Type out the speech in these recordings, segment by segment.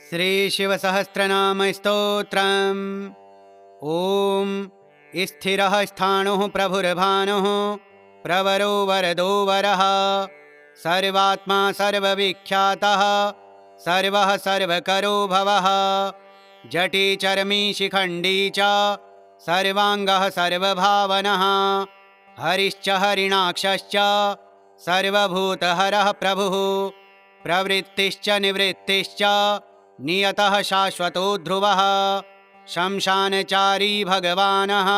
श्रीशिवसहस्रनामस्तोत्रम्। ॐ स्थिरः स्थाणुः प्रभुर्भानुः प्रवरो वरदो वरः सर्वात्मा सर्वविख्यातः सर्वः सर्वकरो भवः जटी चर्मी शिखण्डी च सर्वाङ्गः सर्वभावनः हरिश्च हरिणाक्षश्च सर्वभूतहरः प्रभुः प्रवृत्तिश्च निवृत्तिश्च नियतः शाश्वतो ध्रुवः शमशानचारी भगवानः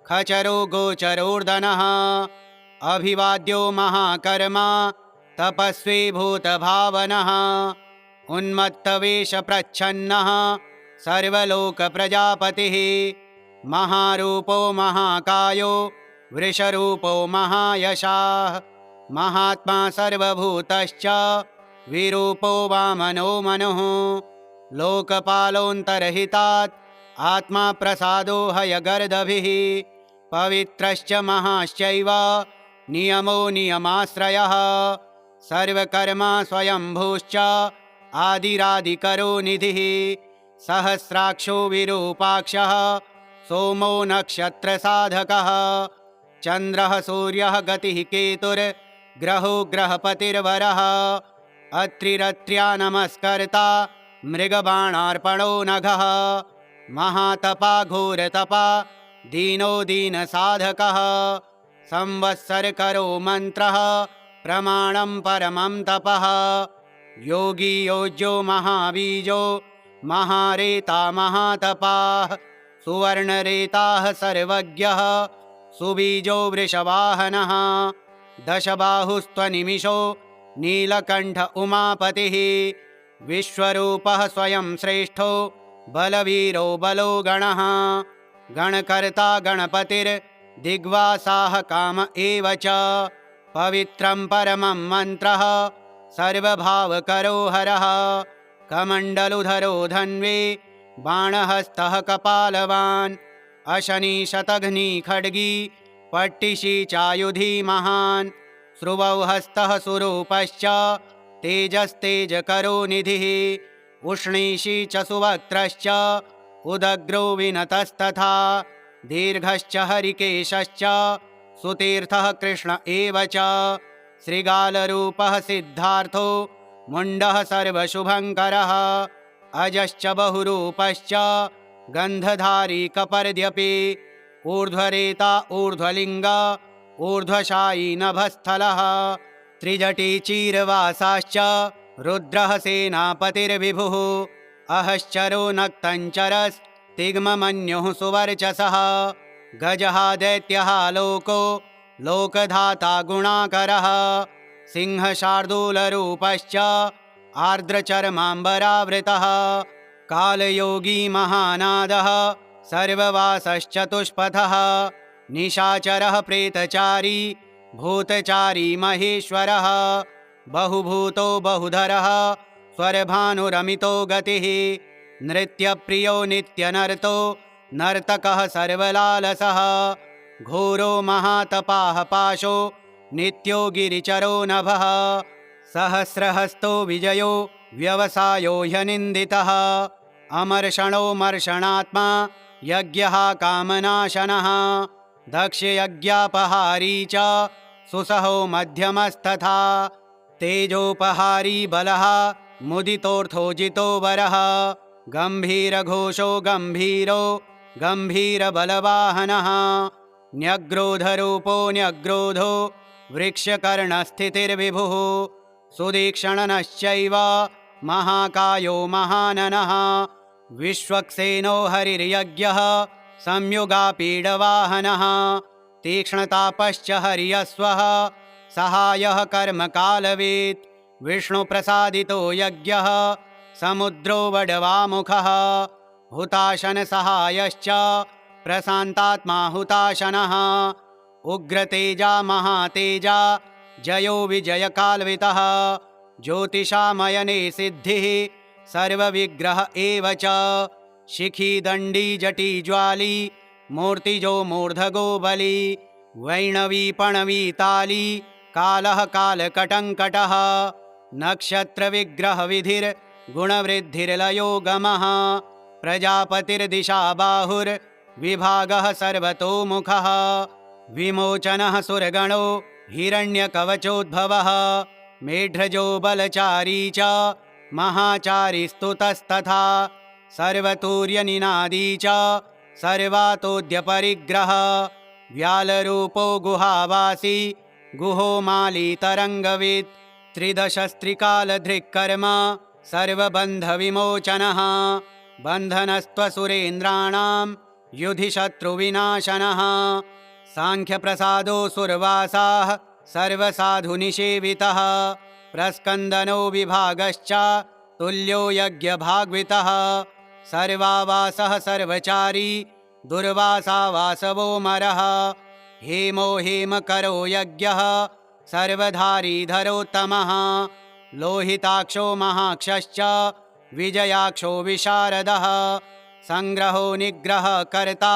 खचरो गोचरोर्दनः अभिवाद्यो महाकर्मा तपस्वी भूतभावनः उन्मत्तवेषप्रच्छन्नः सर्वलोकप्रजापतिः महारूपो महाकायो वृषरूपो महायशाः महात्मा सर्वभूतश्च विरूपो वामनो मनुः लोकपालोऽन्तर्हितात् आत्मा प्रसादो हयगर्दभिः पवित्रश्च महाश्चैव नियमो नियमाश्रयः सर्वकर्मा स्वयंभूश्च आदिरादिकरो निधिः सहस्राक्षो विरूपाक्षः सोमो नक्षत्रसाधकः चन्द्रः सूर्यः गतिः केतुर्ग्रहो ग्रहपतिर्वरः अत्रिरत्र्या नमस्कर्ता मृगबाणार्पणो नघः महातपा घोरतपा दीनो दीनसाधकः संवत्सरकरो मन्त्रः प्रमाणं परमं तपः योगी योज्यो महाबीजो महारेता महातपाः सुवर्णरेताः सर्वज्ञः सुबीजो वृषवाहनः दशबाहुस्त्वनिमिषो नीलकण्ठ उमापतिः विश्वरूपः स्वयं श्रेष्ठो बलवीरो बलो गणः गणकर्ता गणपतिर्दिग्वासाः काम एव च पवित्रं परमं मन्त्रः सर्वभावकरो हरः कमण्डलुधरो धन्वी बाणहस्तः कपालवान् अशनीशतघ्नी खड्गी पट्टिशी चायुधी महान् श्रुवौ हस्तः सुरूपश्च तेजस्तेजकरो निधिः उष्णीषी च सुवक्त्रश्च उदग्रो विनतस्तथा दीर्घश्च हरिकेशश्च सुतीर्थः कृष्ण एव च श्रीगालरूपः सिद्धार्थो मुण्डः सर्वशुभङ्करः अजश्च बहुरूपश्च गन्धधारी कपर्द्यपि ऊर्ध्वरेता ऊर्ध्वलिङ्ग ऊर्ध्वशायी नभस्थलः त्रिजटी चीरवासाश्च रुद्रः सेनापतिर्विभुः अहश्चरो नक्तञ्चरस्तिग्ममन्युः सुवर्चसः गजः दैत्यः लोको लोकधाता गुणाकरः सिंहशार्दूलरूपश्च आर्द्रचर्माम्बरावृतः कालयोगी महानादः सर्ववासश्चतुष्पथः निशाचरः प्रेतचारी भूतचारी महेश्वरः बहुभूतो बहुधरः स्वरभानुरमितो गतिः नृत्यप्रियो नित्यनर्तो नर्तकः सर्वलालसः घोरो महातपाः पाशो नित्यो गिरिचरो नभः सहस्रहस्तो विजयो व्यवसायो ह्यनिन्दितः अमर्षणो मर्षणात्मा यज्ञः कामनाशनः दक्षयज्ञापहारी च सुसहो मध्यमस्तथा तेजोपहारी बलः मुदितोऽर्थोजितो वरः गम्भीरघोषो गम्भीरो गम्भीरबलवाहनः न्यग्रोधरूपो न्यग्रोधो वृक्षकर्णस्थितिर्विभुः सुदीक्षणनश्चैव महाकायो महाननः विश्वक्सेनो हरिर्यज्ञः संयुगापीडवाहनः तीक्ष्णतापश्च हर्यस्वः सहायः कर्मकालवेत् विष्णुप्रसादितो यज्ञः समुद्रो वडवामुखः हुताशनसहायश्च प्रशान्तात्मा हुताशनः उग्रतेजा महातेजा जयो विजयकाल्वितः ज्योतिषामयने सिद्धिः सर्वविग्रह एव च शिखी दण्डी जटी ज्वाली मूर्तिजो मूर्धगो बली वैणवी पणवी ताली कालः कालकटङ्कटः नक्षत्रविग्रहविधिर् गुणवृद्धिर्लयोगमः प्रजापतिर्दिशा बाहुर्विभागः सर्वतोमुखः विमोचनः सुरगणो हिरण्यकवचोद्भवः मेढ्रजो बलचारी च महाचारी स्तुतस्तथा सर्वतुर्यनिनादी च सर्वातोद्यपरिग्रह व्यालरूपो गुहावासी गुहो माली तरङ्गवित् त्रिदशस्त्रिकालधृक्कर्म सर्वबन्धविमोचनः बन्धनस्त्वसुरेन्द्राणां युधि शत्रुविनाशनः साङ्ख्यप्रसादो सुरवासाः सर्वसाधुनिषेवितः प्रस्कन्दनो विभागश्च तुल्यो यज्ञभाग्वितः सर्वावासः सर्वचारी दुर्वासा वासवो मरः हेमो हेमकरो यज्ञः सर्वधारीधरोत्तमः लोहिताक्षो महाक्षश्च विजयाक्षो विशारदः संग्रहो निग्रह कर्ता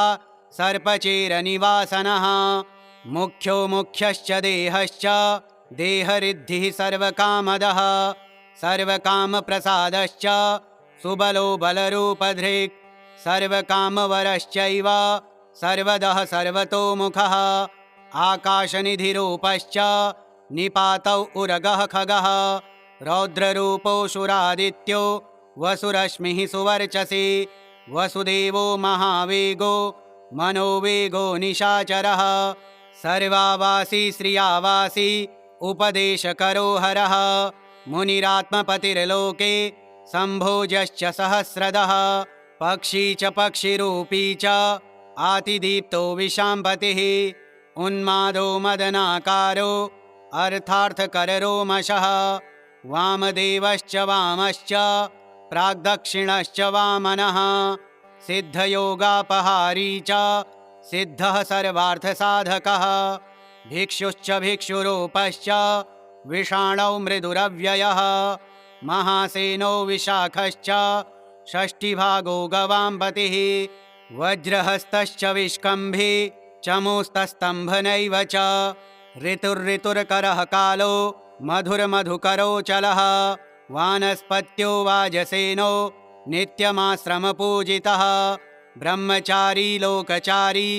सर्पचेरनिवासनः मुख्यो मुख्यश्च देहश्च देहरिद्धिः सर्वकामदः सर्वकामप्रसादश्च सुबलो बलरूपधृक् सर्वकामवरश्चैव सर्वदः सर्वतोमुखः आकाशनिधिरूपश्च निपातौ उरगः खगः रौद्ररूपो शुरादित्यो वसुरश्मिः सुवर्चसी वसुदेवो महावेगो मनोवेगो निशाचरः सर्वावासी श्रियावासी उपदेशकरो हरः मुनिरात्मपतिर्लोके सम्भोजश्च सहस्रदः पक्षी च पक्षिरूपी च आतिदीप्तो विशाम्पतिः उन्मादो मदनाकारो अर्थार्थकररोमशः वामदेवश्च वामश्च प्राग्दक्षिणश्च वामनः सिद्धयोगापहारी च सिद्धः सर्वार्थसाधकः भिक्षुश्च भिक्षुरूपश्च विषाणौ मृदुरव्ययः महासेनो विशाखश्च षष्ठिभागो गवाम्पतिः वज्रहस्तश्च विष्कम्भी चमूस्तस्तम्भनैव च ऋतुर्ऋतुर्करः कालो मधुरमधुकरोचलः वानस्पत्यो वाजसेनो नित्यमाश्रमपूजितः ब्रह्मचारी लोकचारी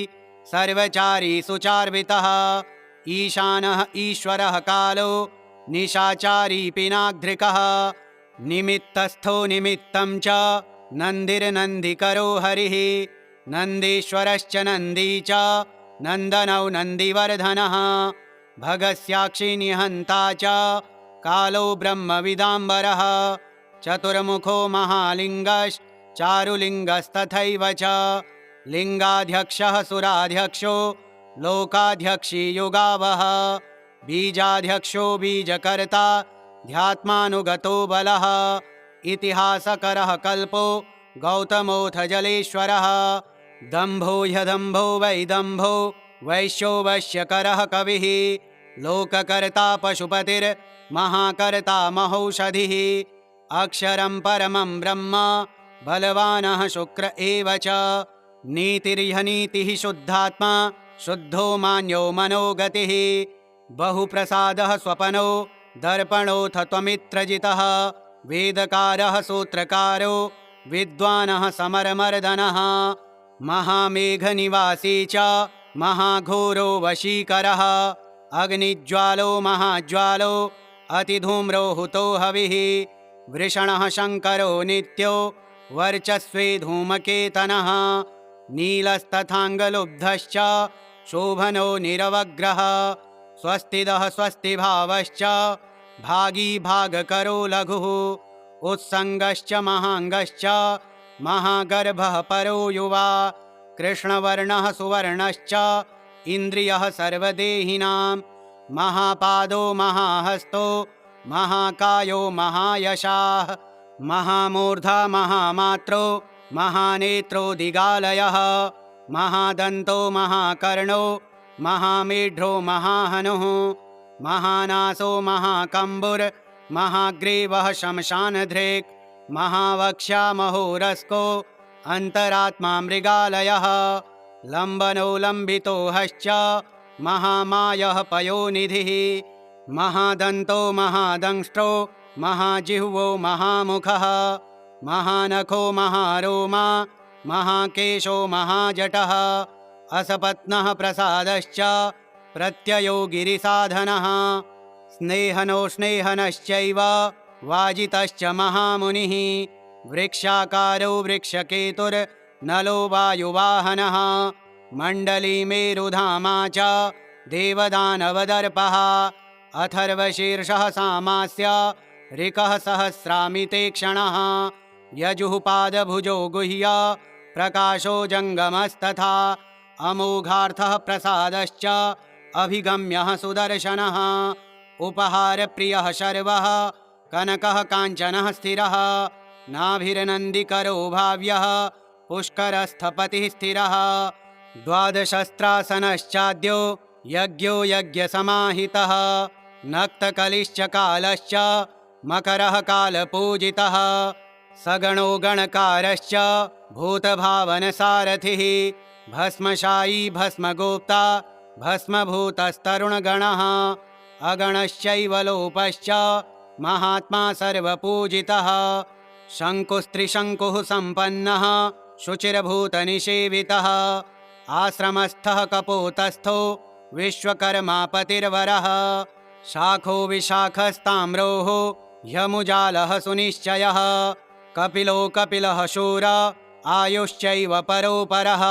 सर्वचारी सुचार्वितः ईशानः ईश्वरः कालो निशाचारी पिनाग्धृकः निमित्तस्थो निमित्तं च नन्दिर्नन्दिकरो हरिः नन्दीश्वरश्च नन्दी च नन्दनौ नन्दिवर्धनः भगस्याक्षि निहन्ता च कालो ब्रह्मविदाम्बरः चतुर्मुखो महालिङ्गश्चारुलिङ्गस्तथैव च लिङ्गाध्यक्षः सुराध्यक्षो लोकाध्यक्षी युगावः बीजाध्यक्षो बीजकर्ता ध्यात्मानुगतो बलः इतिहासकरः कल्पो गौतमोऽथ जलेश्वरः दम्भो ह्यदम्भो वैदम्भो वैश्यो वैश्यकरः कविः लोककर्ता पशुपतिर्महाकर्ता महौषधिः अक्षरं परमं ब्रह्म बलवानः शुक्र एव च नीतिर्ह्यनीतिः शुद्धात्मा शुद्धो मान्यो मनोगतिः बहुप्रसादः स्वपनो दर्पणोऽथ त्वमित्रजितः वेदकारः सूत्रकारो विद्वानः समरमर्दनः महामेघनिवासी च महाघोरो वशीकरः अग्निज्वालो महाज्वालो अतिधूम्रो हुतो हविः वृषणः शङ्करो नित्यो वर्चस्वे धूमकेतनः नीलस्तथाङ्गलुब्धश्च शोभनो निरवग्रः स्वस्तिदः स्वस्तिभावश्च भागी भागकरो लघुः उत्सङ्गश्च महाङ्गश्च महागर्भः परो युवा कृष्णवर्णः सुवर्णश्च इन्द्रियः सर्वदेहिनां महापादो महाहस्तो महाकायो महायशाः महामूर्धा महामात्रो महानेत्रो दिगालयः महादन्तो महाकर्णो महामेढ्रो महाहनुः महानासो महाकम्बुर् महाग्रीवः शमशानधृक् महावक्ष्या महोरस्को अन्तरात्मा मृगालयः लम्बनो लम्बितो हश्च महामायः पयोनिधिः महादन्तो महादंष्ट्रो महाजिह्वो महामुखः महानखो महारोमा महाकेशो महाजटः असपत्नः प्रसादश्च प्रत्ययो गिरिसाधनः स्नेहनो स्नेहनश्चैव वाजितश्च महामुनिः वृक्षाकारो वृक्षकेतुर्नलो वायुवाहनः मण्डली मेरुधामा च देवदानवदर्पः अथर्वशीर्षः सामास्य ऋकः सहस्रामिते क्षणः यजुः पादभुजो गुह्य प्रकाशो जङ्गमस्तथा अमोघार्थः प्रसादश्च अभिगम्यः सुदर्शनः उपहारप्रियः शर्वः कनकः काञ्चनः स्थिरः नाभिर्नन्दिकरो भाव्यः पुष्करस्थपतिः स्थिरः द्वादशस्त्रासनश्चाद्यो यज्ञो यज्ञसमाहितः नक्तकलिश्च कालश्च मकरः कालपूजितः सगणो गणकारश्च भूतभावनसारथिः भस्मशायी भस्मगोप्ता भस्मभूतस्तरुणगणः अगणश्चैव लोपश्च महात्मा सर्वपूजितः शङ्कुस्त्रिशङ्कुः सम्पन्नः शुचिर्भूतनिषेवितः आश्रमस्थः कपोतस्थो विश्वकर्मापतिर्वरः शाखो विशाखस्ताम्रोः ह्यमुजालः सुनिश्चयः कपिलो कपिलः शूर आयुश्चैव परोपरः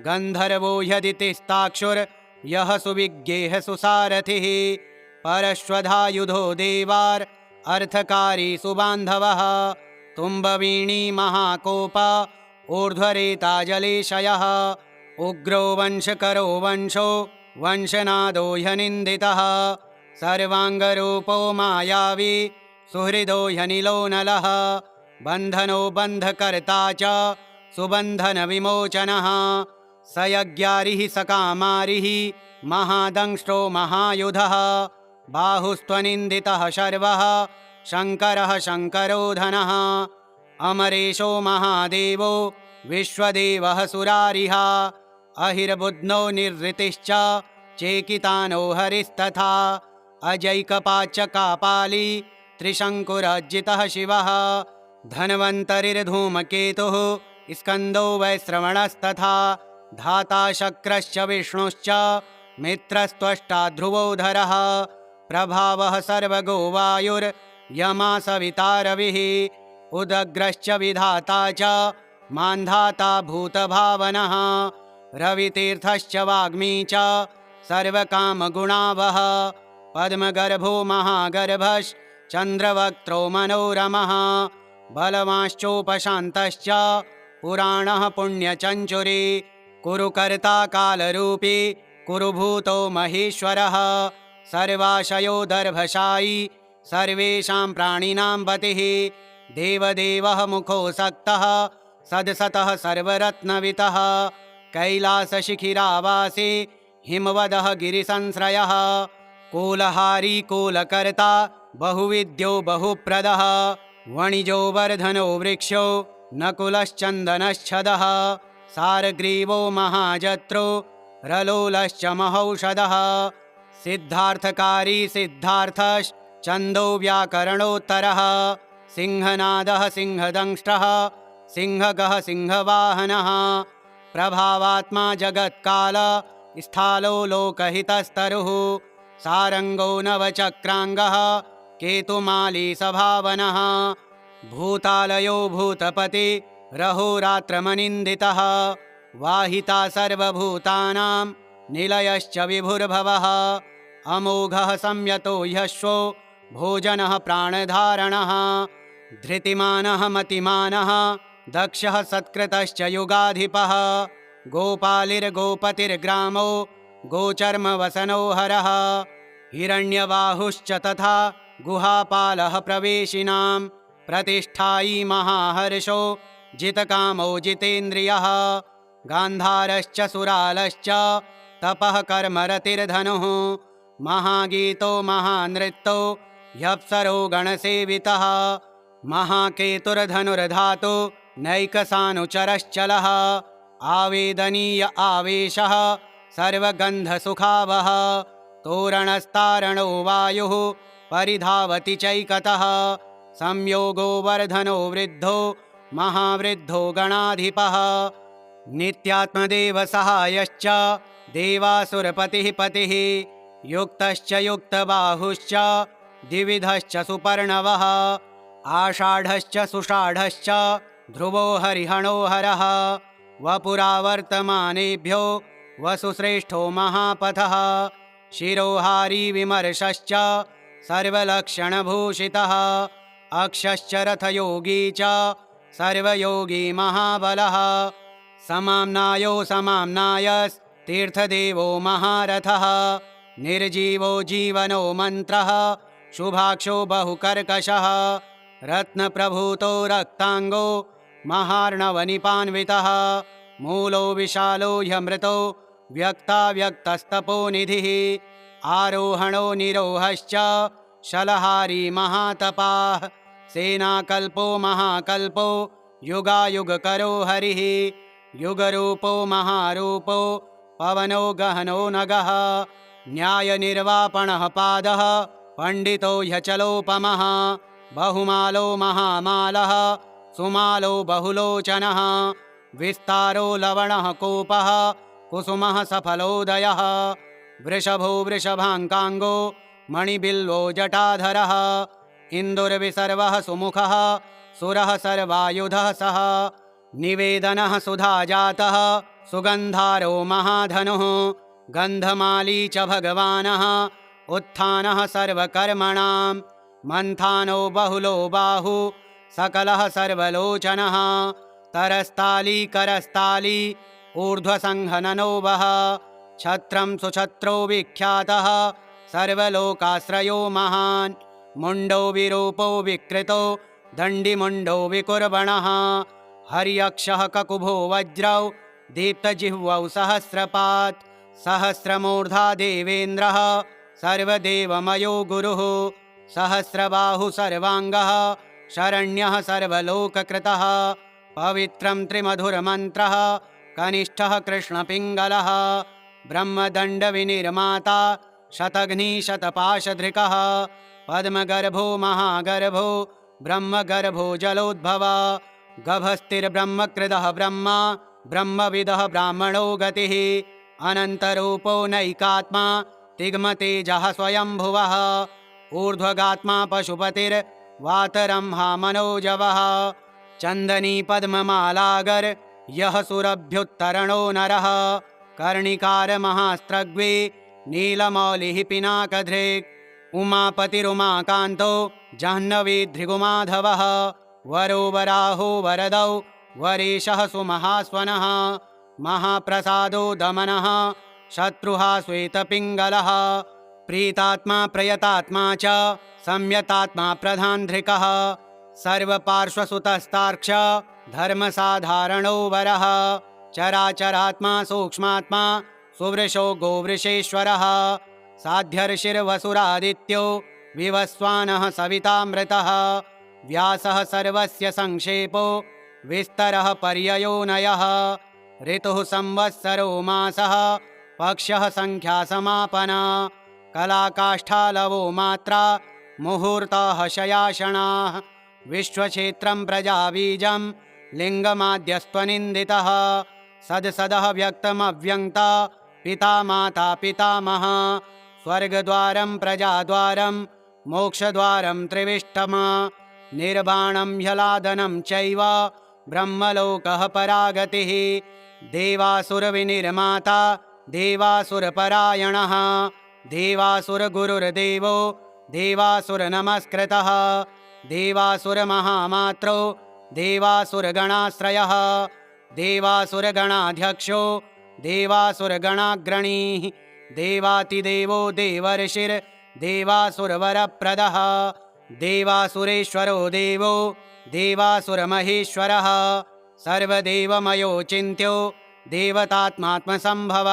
गन्धर्वो ह्यदितिस्ताक्षुर्यः सुविज्ञेः सुसारथिः परश्वधायुधो देवार् अर्थकारी सुबान्धवः तुम्बवीणी महाकोप ऊर्ध्वरेता जलेशयः उग्रो वंशकरो वंशो वंशनादो ह्यनिन्दितः सर्वाङ्गरूपो मायावी सुहृदो ह्यनिलो नलः बन्धनो बन्धकर्ता च सुबन्धनविमोचनः स यज्ञारिः सकामारिः महादंष्ट्रो महायुधः बाहुस्त्वनिन्दितः शर्वः शङ्करः शङ्करोधनः अमरेशो महादेवो विश्वदेवः सुरारिः अहिर्बुध्नो निर्ऋतिश्च चेकितानो हरिस्तथा अजैकपाच्च कापाली त्रिशङ्कुरज्जितः शिवः धन्वन्तरिर्धूमकेतुः स्कन्दो वैश्रवणस्तथा धाता शक्रश्च विष्णुश्च मित्रस्त्वष्टा ध्रुवोधरः प्रभावः सर्वगो वायुर्यमा सविता रविः उदग्रश्च विधाता च मान्धाता भूतभावनः रवितीर्थश्च वाग्मी च सर्वकामगुणावः पद्मगर्भो महागर्भश्चन्द्रवक्त्रो मनोरमः बलवांश्चोपशान्तश्च पुराणः पुण्यचञ्चुरी कुरुकर्ता कालरूपी कुरुभूतो महेश्वरः सर्वाशयो दर्भशायी सर्वेषां प्राणिनां पतिः देवदेवः मुखोऽसक्तः सदसतः सर्वरत्नवितः कैलासशिखिरावासी हिमवदः गिरिसंश्रयः कूलहारी कूलकर्ता बहुविद्यो बहुप्रदः वणिजो वर्धनो वृक्षो नकुलश्चन्दनश्छदः सारग्रीवो महाजत्रो रलोलश्च महौषधः सिद्धार्थकारी सिद्धार्थश्चन्दो व्याकरणोत्तरः सिंहनादः सिंहदंष्ट्रः सिंहगः सिंहवाहनः प्रभावात्मा जगत्काल स्थालो लोकहितस्तरुः सारङ्गो नवचक्राङ्गः केतुमाली सभावनः भूतालयो भूतपति रहोरात्रमनिन्दितः वाहिता सर्वभूतानां निलयश्च विभुर्भवः अमोघः संयतो ह्यश्वो भोजनः प्राणधारणः धृतिमानः मतिमानः दक्षः सत्कृतश्च युगाधिपः गोपालिर्गोपतिर्ग्रामो गोचर्मवसनो हरः हिरण्यबाहुश्च तथा गुहापालः प्रवेशिनां प्रतिष्ठायी महाहर्षो जितकामो जितेन्द्रियः गान्धारश्च सुरालश्च तपः कर्मरतिर्धनुः महागीतो महानृत्तो ह्यप्सरो गणसेवितः महाकेतुर्धनुर्धातु नैकसानुचरश्चलः आवेदनीय आवेशः सर्वगन्धसुखावः तोरणस्तारणो वायुः परिधावति चैकतः। संयोगो वर्धनो वृद्धो महावृद्धो गणाधिपः। नित्यात्मदेव सहायश्च देवासुरपतिः पतिः। युक्तश्च युक्तबाहुश्च द्विविधश्च सुपर्णवः। आषाढश्च सुषाढश्च ध्रुवो हरिहणो हरः। वपुरावर्तमानेभ्यो वसुश्रेष्ठो महापथः। शिरोहारी विमर्शश्च सर्वलक्षणभूषितः। अक्षश्च रथयोगी च सर्वयोगी महाबलः। समाम्नायो समाम्नायस्तीर्थदेवो महारथः। निर्जीवो जीवनो मन्त्रः शुभाक्षो बहुकर्कशः। रत्नप्रभूतो रक्ताङ्गो महार्णवनिपान्वितः। मूलो विशालो ह्यमृतो व्यक्ताव्यक्तस्तपोनिधिः। आरोहणो निरोहश्च शलहारी महातपाः। सेनाकल्पो महाकल्पो युगायुगकरो हरिः। युगरूपो महारूपो पवनो गहनो नगः। न्यायनिर्वापणः पादः पण्डितो ह्यचलोपमः। बहुमालो महामालः सुमालो बहुलोचनः। विस्तारो लवणः कोपः कुसुमः सफलोदयः। वृषभो वृषभाङ्काङ्गो मणिबिल्वो जटाधरः। इन्दुर्विसर्वः सुमुखः सुरः सर्वायुधः सः। निवेदनः सुधाजातः सुगन्धारो महाधनुः। गन्धमाली च भगवानः उत्थानः सर्वकर्मणां। मन्थानो बहुलो बाहु सकलः सर्वलोचनः। तरस्ताली करस्ताली ऊर्ध्वसंहननो वः। छत्रं सुछत्रो विख्यातः सर्वलोकाश्रयो महान्। मुण्डो विरूपो विकृतो दण्डिमुण्डो विकुर्वणः। हर्यक्षः ककुभो वज्रौ दीप्तजिह्वौ सहस्रपात्। सहस्रमूर्धा देवेन्द्रः सर्वदेवमयो गुरुः। सहस्रबाहु सर्वाङ्गः शरण्यः सर्वलोककृतः। पवित्रं त्रिमधुरमन्त्रः कनिष्ठः कृष्णपिङ्गलः। ब्रह्मदण्डविनिर्माता शतघ्निशतपाशधृकः। पद्मगर्भो महागर्भो ब्रह्मगर्भो जलोद्भवः। गभस्तिर्ब्रह्मकृदः ब्रह्मा ब्रह्मविदः ब्राह्मणो गतिः। अनन्तरूपो नैकात्मा तिग्मतेजः स्वयंभुवः। ऊर्ध्वगात्मा पशुपतिर्वातरंहा मनोजवः। चन्दनी पद्ममालागर यः सुरभ्युत्तरणो नरः। कर्णिकार महास्त्रग्वे नीलमौलिः पिनाकधृक्। उमापतिरुमाकान्तो जाह्नवी धृगुमाधवः। वरो वराहो वरदौ वरेशः सुमहास्वनः। महाप्रसादो दमनः शत्रुहा श्वेतपिङ्गलः। प्रीतात्मा प्रयतात्मा च संयतात्मा प्रधानधृकः। सर्वपार्श्वसुतस्तार्क्ष धर्मसाधारणो वरः। चराचरात्मा सूक्ष्मात्मा सुवृषो गोवृषेश्वरः। साध्यर्षिर्वसुरादित्यो विवस्वानः सवितामृतः। व्यासः सर्वस्य संक्षेपो विस्तरः पर्ययोनयः। ऋतुः संवत्सरो मासः पक्षः संख्यासमापना। कलाकाष्ठालवो मात्रा मुहूर्ताः शयासनाः। विश्वक्षेत्रं प्रजाबीजं लिङ्गमाद्यस्त्वनिन्दितः। सदसदः व्यक्तमव्यङ्क्ता पिता माता पितामहः। स्वर्गद्वारं प्रजाद्वारं मोक्षद्वारं त्रिविष्टमा। निर्वाणं ह्यलादनं चैव ब्रह्मलोकः परागतिः। देवासुरविनिर्माता देवासुरपरायणः। देवासुरगुरुर्देवो देवासुरनमस्कृतः। देवासुरमहामात्रो देवासुरगणाश्रयः। देवासुरगणाध्यक्षो देवासुरगणाग्रणीः। देवातिदेवो देवर्षिर्देवासुरवरप्रदः। देवासुरेश्वरो देवो देवासुरमहेश्वरः। सर्वदेवमयो चिन्त्यो देवतात्मात्मसम्भव।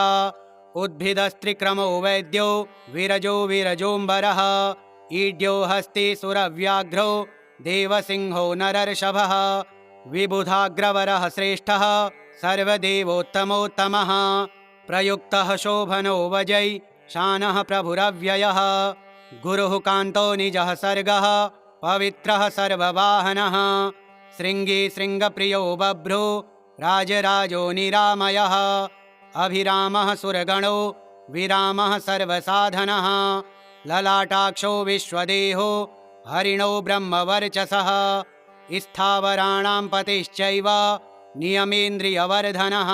उद्भिदस्त्रिक्रमो वैद्यो विरजो विरजोऽम्बरः। ईड्यो हस्ती सुरव्याघ्रो देवसिंहो नरर्षभः। विबुधाग्रवरः श्रेष्ठः सर्वदेवोत्तमोत्तमः। प्रयुक्तः शोभनो वजै शानः प्रभुरव्ययः। गुरुः कान्तो निजः सर्गः पवित्रः सर्ववाहनः शृङ्गी शृङ्गप्रियो बभ्रो राजराजो निरामयः अभिरामः सुरगणो विरामः सर्वसाधनः ललाटाक्षो विश्वदेहो हरिणो ब्रह्मवर्चसः स्थावराणां पतिश्चैव नियमेन्द्रियवर्धनः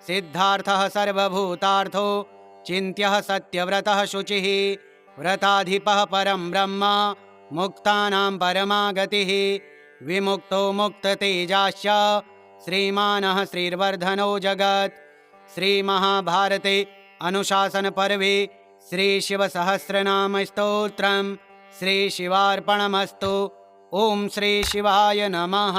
सिद्धार्थः सर्वभूतार्थो चिन्त्यः सत्यव्रतः शुचिः व्रताधिपः परं ब्रह्म मुक्तानां परमा गतिः विमुक्तो मुक्ततेजाश्च श्रीमानः श्रीर्वर्धनो जगत्। श्रीमहाभारते अनुशासनपर्वे श्रीशिवसहस्रनामस्तोत्रम् श्रीशिवार्पणमस्तु। ॐ श्रीशिवाय नमः।